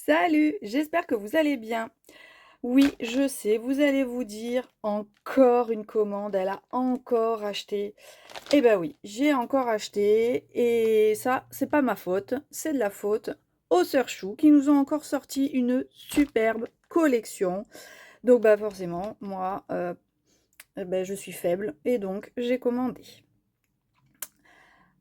Salut, j'espère que vous allez bien. Oui, je sais, vous allez vous dire, encore une commande, elle a encore acheté. Eh ben oui, j'ai encore acheté et ça, c'est pas ma faute, c'est de la faute aux Sœurs Chou qui nous ont encore sorti une superbe collection. Donc bah forcément, moi, eh ben, je suis faible et donc j'ai commandé.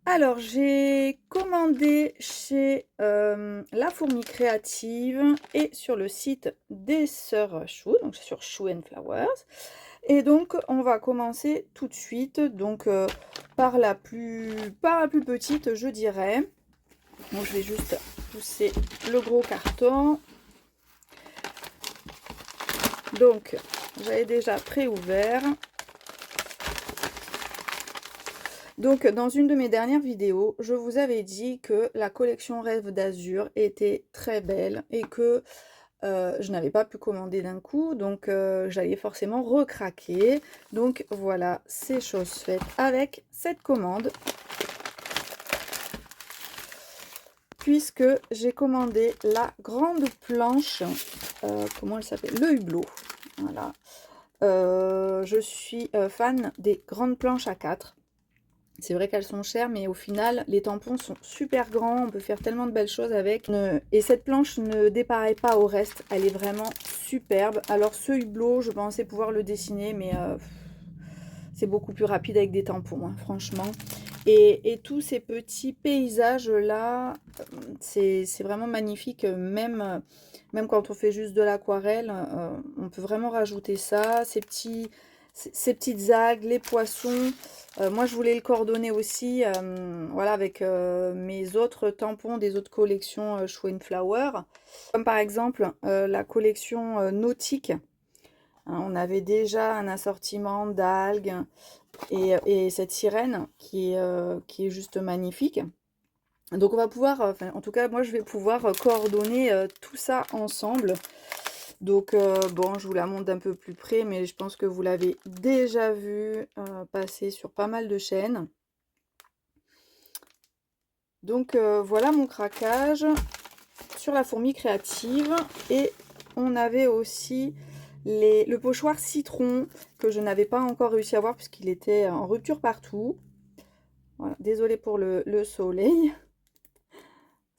Alors, j'ai commandé chez La Fourmi Créative et sur le site des Sœurs Chou, donc sur Chou and Flowers. Et donc, on va commencer tout de suite, donc par la plus petite, je dirais. Donc, je vais juste pousser le gros carton. Donc, j'avais déjà préouvert. Donc, dans une de mes dernières vidéos, je vous avais dit que la collection Rêve d'Azur était très belle et que je n'avais pas pu commander d'un coup, donc j'allais forcément recraquer. Donc voilà, c'est chose faite avec cette commande. Puisque j'ai commandé la grande planche, comment elle s'appelle? Le hublot. Voilà. Je suis fan des grandes planches A4. C'est vrai qu'elles sont chères, mais au final, les tampons sont super grands. On peut faire tellement de belles choses avec. Et cette planche ne dépareille pas au reste. Elle est vraiment superbe. Alors, ce hublot, je pensais pouvoir le dessiner, mais c'est beaucoup plus rapide avec des tampons, hein, franchement. Et tous ces petits paysages-là, c'est vraiment magnifique. Même quand on fait juste de l'aquarelle, on peut vraiment rajouter ça. Ces petites algues, les poissons. Moi, je voulais le coordonner aussi, voilà, avec mes autres tampons des autres collections Show and Flower. Comme par exemple la collection nautique. Hein, on avait déjà un assortiment d'algues et cette sirène qui est juste magnifique. Donc on va pouvoir, enfin, en tout cas moi je vais pouvoir coordonner tout ça ensemble. Donc bon, je vous la montre d'un peu plus près, mais je pense que vous l'avez déjà vu passer sur pas mal de chaînes. Donc voilà mon craquage sur la fourmi créative. Et on avait aussi le pochoir citron que je n'avais pas encore réussi à voir puisqu'il était en rupture partout. Voilà, désolée pour le soleil,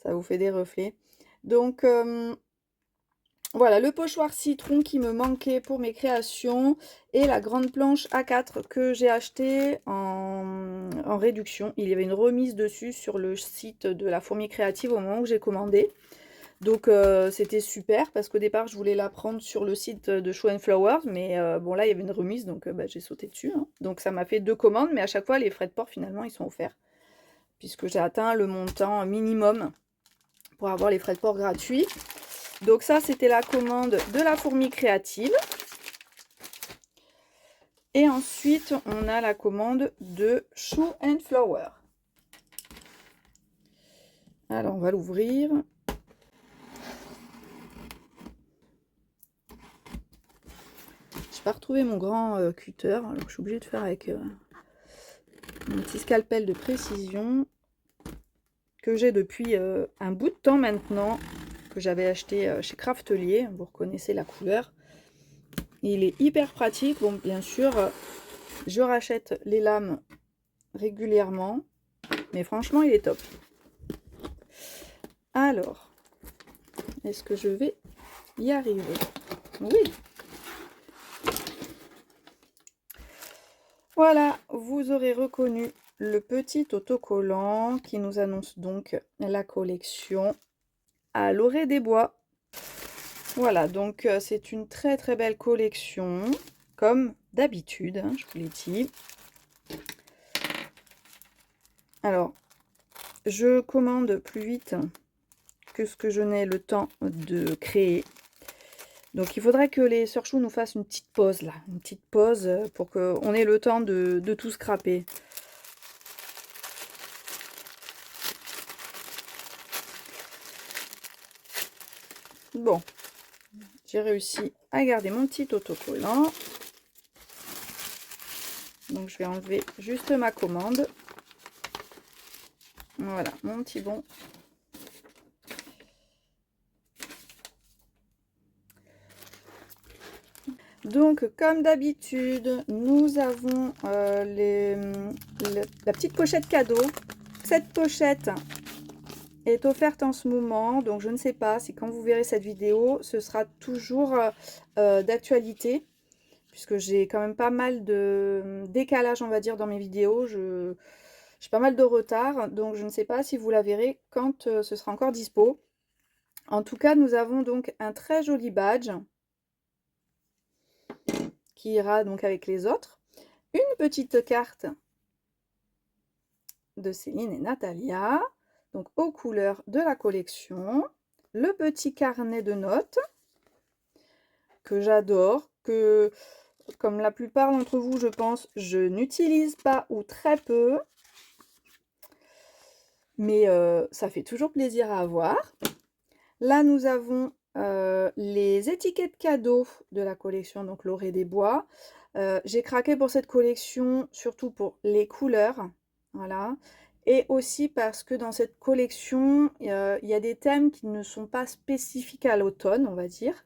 ça vous fait des reflets. Donc voilà, le pochoir citron qui me manquait pour mes créations et la grande planche A4 que j'ai acheté en réduction. Il y avait une remise dessus sur le site de la fourmi créative au moment où j'ai commandé. Donc c'était super parce qu'au départ je voulais la prendre sur le site de Show and Flowers, mais bon là il y avait une remise donc bah, j'ai sauté dessus, hein. Donc ça m'a fait 2 commandes, mais à chaque fois les frais de port finalement ils sont offerts. Puisque j'ai atteint le montant minimum pour avoir les frais de port gratuits. Donc ça c'était la commande de la fourmi créative. Et ensuite on a la commande de Show and Flower. Alors on va l'ouvrir. J'ai pas retrouvé mon grand cutter, alors je suis obligée de faire avec mon petit scalpel de précision que j'ai depuis un bout de temps maintenant, que j'avais acheté chez Craftelier. Vous reconnaissez la couleur. Il est hyper pratique. Bon, bien sûr, je rachète les lames régulièrement, mais franchement, il est top. Alors, est-ce que je vais y arriver? Oui. Voilà, vous aurez reconnu le petit autocollant qui nous annonce donc la collection à l'orée des bois. Voilà, donc c'est une très très belle collection, comme d'habitude, hein, je vous l'ai dit. Alors, je commande plus vite que ce que je n'ai le temps de créer. Donc il faudrait que les Sœurs Chou nous fassent une petite pause là, une petite pause pour qu'on ait le temps de tout scraper. Bon, j'ai réussi à garder mon petit autocollant. Donc je vais enlever juste ma commande. Voilà, mon petit bon. Donc, comme d'habitude, nous avons la petite pochette cadeau. Cette pochette est offerte en ce moment, donc je ne sais pas si quand vous verrez cette vidéo, ce sera toujours d'actualité, puisque j'ai quand même pas mal de décalage, on va dire, dans mes vidéos. J'ai pas mal de retard, donc je ne sais pas si vous la verrez quand ce sera encore dispo. En tout cas, nous avons donc un très joli badge qui ira donc avec les autres. Une petite carte de Céline et Natalia, donc aux couleurs de la collection. Le petit carnet de notes que j'adore, que comme la plupart d'entre vous, je pense, je n'utilise pas ou très peu. Mais ça fait toujours plaisir à avoir. Là, nous avons les étiquettes cadeaux de la collection, donc l'Orée des Bois. J'ai craqué pour cette collection, surtout pour les couleurs. Voilà. Et aussi parce que dans cette collection, il y a des thèmes qui ne sont pas spécifiques à l'automne, on va dire.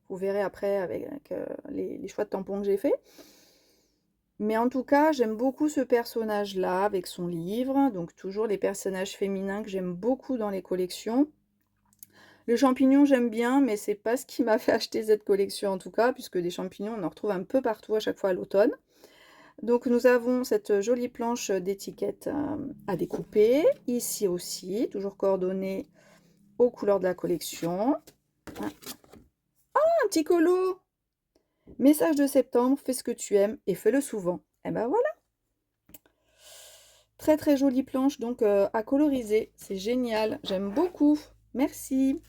Vous verrez après avec les choix de tampons que j'ai fait. Mais en tout cas, j'aime beaucoup ce personnage-là avec son livre. Donc toujours les personnages féminins que j'aime beaucoup dans les collections. Le champignon, j'aime bien, mais c'est pas ce qui m'a fait acheter cette collection en tout cas, puisque des champignons, on en retrouve un peu partout à chaque fois à l'automne. Donc nous avons cette jolie planche d'étiquette à découper. Ici aussi, toujours coordonnée aux couleurs de la collection. Un petit colo! Message de septembre, fais ce que tu aimes et fais-le souvent. Et ben voilà! Très très jolie planche donc à coloriser, c'est génial, j'aime beaucoup, merci.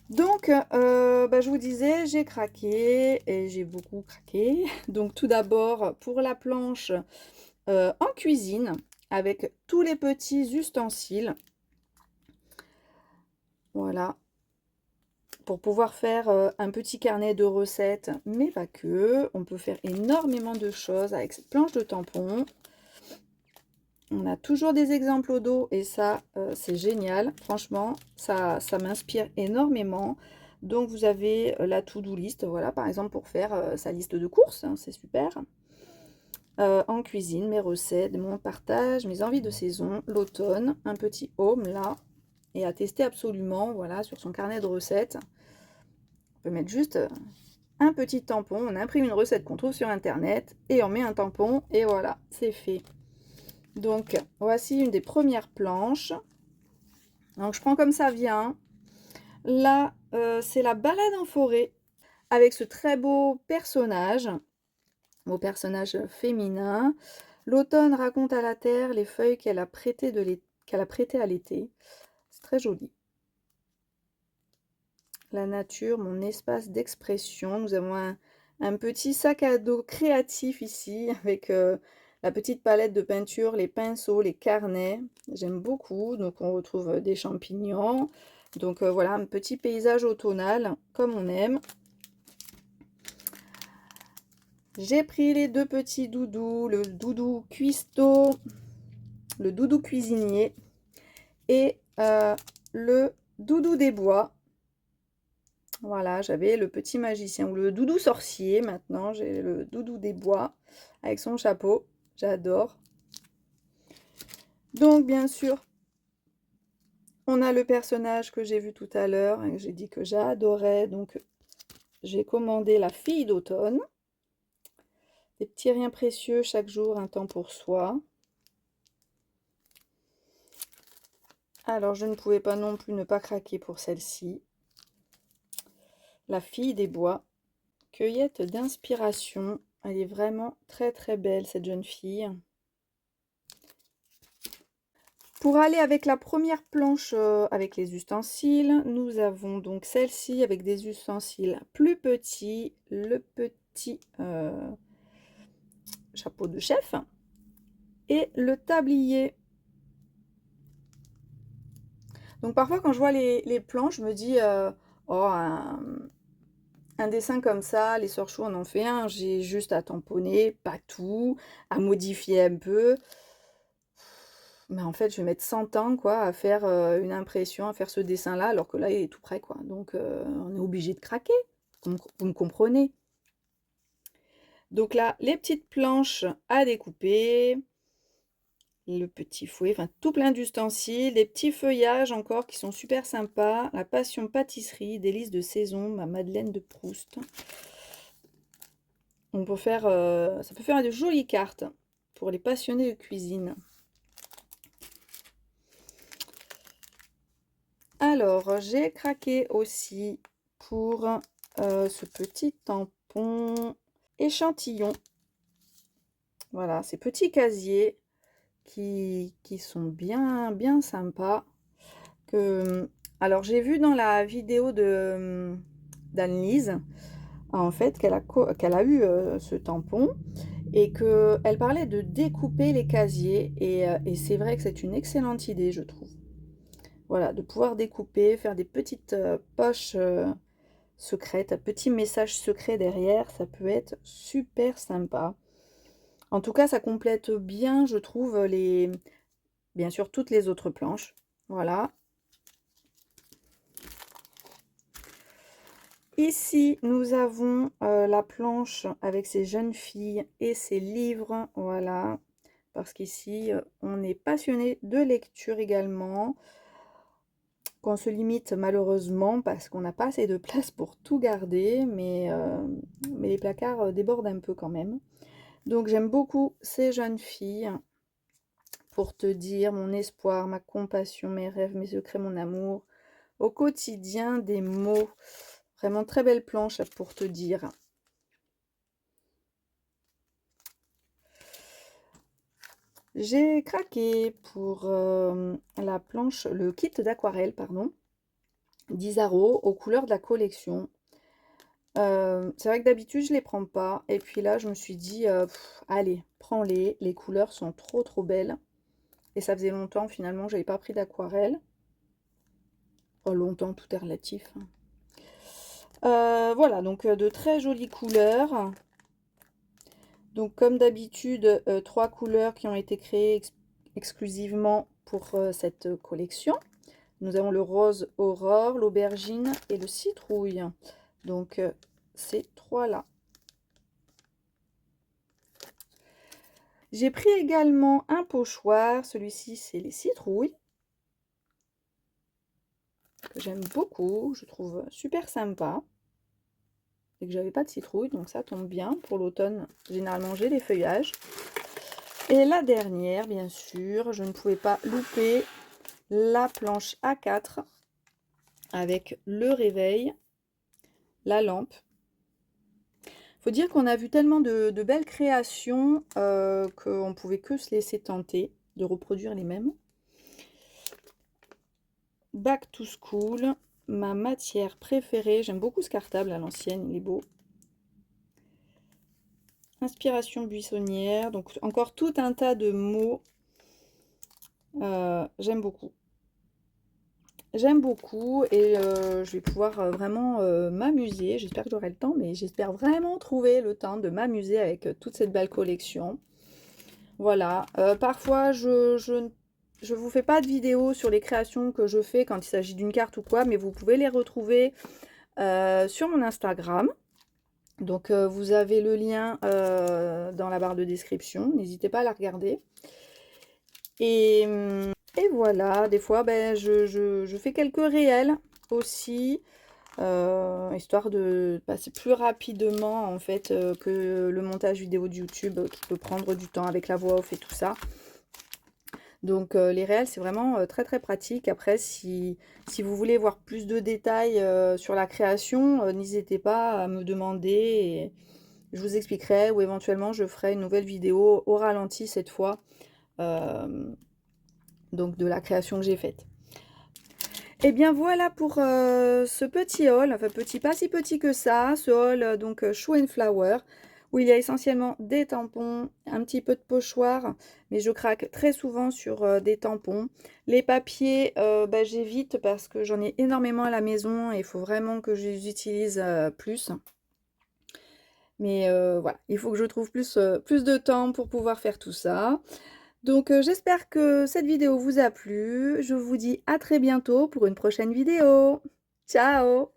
Donc je vous disais, j'ai craqué et j'ai beaucoup craqué. Donc tout d'abord pour la planche en cuisine avec tous les petits ustensiles. Voilà, pour pouvoir faire un petit carnet de recettes, mais pas que. On peut faire énormément de choses avec cette planche de tampons. On a toujours des exemples au dos et ça, c'est génial. Franchement, ça m'inspire énormément. Donc, vous avez la to-do list, voilà, par exemple, pour faire sa liste de courses, hein, c'est super. En cuisine, mes recettes, mon partage, mes envies de saison, l'automne, un petit home là, et à tester absolument, voilà, sur son carnet de recettes. On peut mettre juste un petit tampon, on imprime une recette qu'on trouve sur internet et on met un tampon et voilà, c'est fait. Donc, voici une des premières planches. Donc, je prends comme ça vient. Là, c'est la balade en forêt avec ce très beau personnage féminin. L'automne raconte à la terre les feuilles qu'elle a prêtées à l'été. C'est très joli. La nature, mon espace d'expression. Nous avons un petit sac à dos créatif ici avec la petite palette de peinture, les pinceaux, les carnets. J'aime beaucoup. Donc on retrouve des champignons. Donc voilà, un petit paysage automnal comme on aime. J'ai pris les deux petits doudous, le doudou cuistot, le doudou cuisinier et le doudou des bois. Voilà, j'avais le petit magicien ou le doudou sorcier. Maintenant, j'ai le doudou des bois avec son chapeau. J'adore. Donc, bien sûr, on a le personnage que j'ai vu tout à l'heure et que j'ai dit que j'adorais. Donc, j'ai commandé la fille d'automne. Des petits riens précieux chaque jour, un temps pour soi. Alors, je ne pouvais pas non plus ne pas craquer pour celle-ci. La fille des bois. Cueillette d'inspiration. Elle est vraiment très très belle, cette jeune fille. Pour aller avec la première planche avec les ustensiles, nous avons donc celle-ci avec des ustensiles plus petits, le petit chapeau de chef et le tablier. Donc parfois quand je vois les planches, je me dis oh un dessin comme ça, les sœurs Chou en ont fait un, j'ai juste à tamponner, pas tout, à modifier un peu. Mais en fait, je vais mettre 100 ans quoi, à faire une impression, à faire ce dessin-là, alors que là, il est tout prêt. Quoi. Donc, on est obligé de craquer. Vous me comprenez? Donc là, les petites planches à découper, le petit fouet, enfin tout plein d'ustensiles, des petits feuillages encore qui sont super sympas. La passion pâtisserie, délices de saison, ma Madeleine de Proust. On peut faire, ça peut faire de jolies cartes pour les passionnés de cuisine. Alors, j'ai craqué aussi pour ce petit tampon échantillon. Voilà, ces petits casiers qui sont bien sympas. Alors, j'ai vu dans la vidéo d'Anne-Lise, en fait, qu'elle a eu ce tampon et qu'elle parlait de découper les casiers. Et c'est vrai que c'est une excellente idée, je trouve. Voilà, de pouvoir découper, faire des petites poches secrètes, un petit message secret derrière, ça peut être super sympa. En tout cas, ça complète bien, je trouve, bien sûr, toutes les autres planches. Voilà. Ici, nous avons la planche avec ses jeunes filles et ses livres. Voilà. Parce qu'ici, on est passionné de lecture également. Qu'on se limite malheureusement parce qu'on n'a pas assez de place pour tout garder, mais les placards débordent un peu quand même. Donc j'aime beaucoup ces jeunes filles pour te dire mon espoir, ma compassion, mes rêves, mes secrets, mon amour. Au quotidien, des mots. Vraiment très belle planche pour te dire. J'ai craqué pour la planche, le kit d'aquarelle, pardon, d'Isaro aux couleurs de la collection. C'est vrai que d'habitude, je les prends pas. Et puis là, je me suis dit, allez, prends-les. Les couleurs sont trop belles. Et ça faisait longtemps, finalement, que j'avais pas pris d'aquarelle. Oh, longtemps, tout est relatif, hein. Voilà, donc de très jolies couleurs. Donc, comme d'habitude, 3 couleurs qui ont été créées exclusivement pour cette collection. Nous avons le rose aurore, l'aubergine et le citrouille. Donc, ces 3-là. J'ai pris également un pochoir, celui-ci c'est les citrouilles, que j'aime beaucoup, je trouve super sympa. Et que j'avais pas de citrouille, donc ça tombe bien. Pour l'automne, généralement j'ai des feuillages. Et la dernière, bien sûr, je ne pouvais pas louper la planche A4 avec le réveil, la lampe. Faut dire qu'on a vu tellement de belles créations qu'on ne pouvait que se laisser tenter de reproduire les mêmes. Back to School, ma matière préférée. J'aime beaucoup ce cartable à l'ancienne, il est beau. Inspiration buissonnière, donc encore tout un tas de mots. J'aime beaucoup. J'aime beaucoup et je vais pouvoir vraiment m'amuser. J'espère que j'aurai le temps, mais j'espère vraiment trouver le temps de m'amuser avec toute cette belle collection. Voilà. Parfois, je vous fais pas de vidéos sur les créations que je fais quand il s'agit d'une carte ou quoi, mais vous pouvez les retrouver sur mon Instagram. Donc vous avez le lien dans la barre de description, n'hésitez pas à la regarder. Et voilà, des fois je fais quelques réels aussi, histoire de passer plus rapidement en fait que le montage vidéo de YouTube qui peut prendre du temps avec la voix off et tout ça. Donc les réels c'est vraiment très pratique. Après si vous voulez voir plus de détails sur la création, n'hésitez pas à me demander et je vous expliquerai ou éventuellement je ferai une nouvelle vidéo au ralenti cette fois, donc de la création que j'ai faite. Et bien voilà pour ce petit haul, enfin petit, pas si petit que ça, ce haul donc Shoe and Flower, où il y a essentiellement des tampons, un petit peu de pochoir, mais je craque très souvent sur des tampons. Les papiers, j'évite parce que j'en ai énormément à la maison et il faut vraiment que je les utilise plus. Mais voilà, il faut que je trouve plus de temps pour pouvoir faire tout ça. Donc j'espère que cette vidéo vous a plu. Je vous dis à très bientôt pour une prochaine vidéo. Ciao!